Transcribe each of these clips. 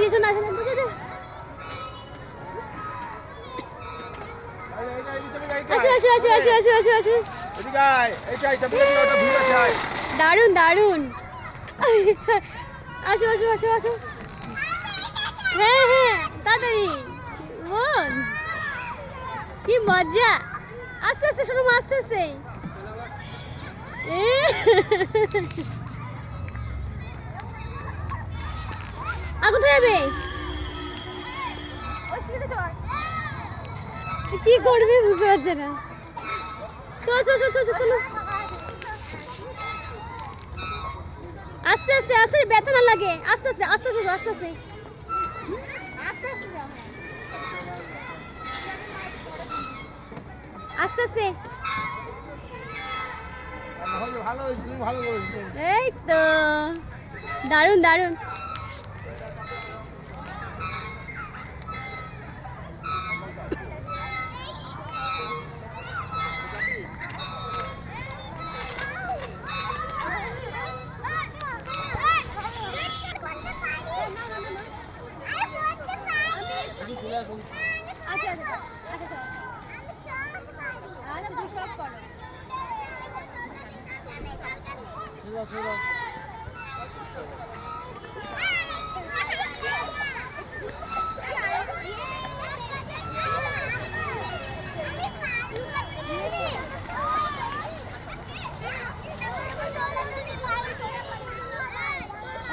এসো না বুঝে দে আসো দারুন দারুন আসো হ্যাঁ তাড়াতাড়ি বোন কি মজা আস্তে আস্তে শোনো আস্তে আস্তে আর কোথায় যাবে কি করবে বুঝতে পারছে না চলো আস্তে আস্তে ব্যথা না লাগে আস্তে আস্তে এই তো দারুন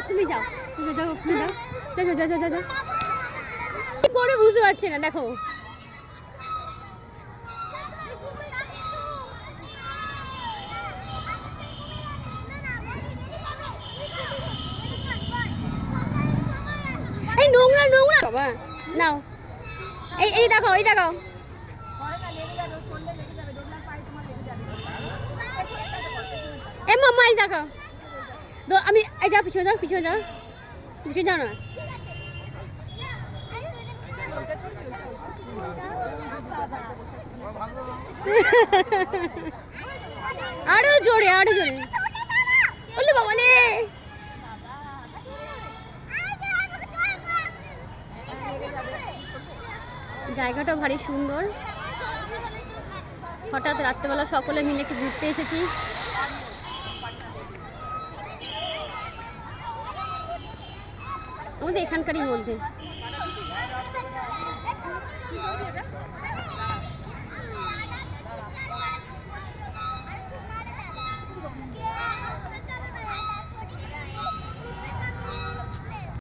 তুমি যাও কি করে বুঝতে পারছি না দেখো এই নোংরা বাবা নাও এই দেখো এ মাম্মা এই দেখো আমি এই যাও পিছনে যাও না আরো জোরে বললে বাবালে জায়গাটা ভারী সুন্দর হঠাৎ রাত্রেবেলা সকলে মিলে একটু ঘুরতে এসেছি আমাদের এখানকারই মধ্যে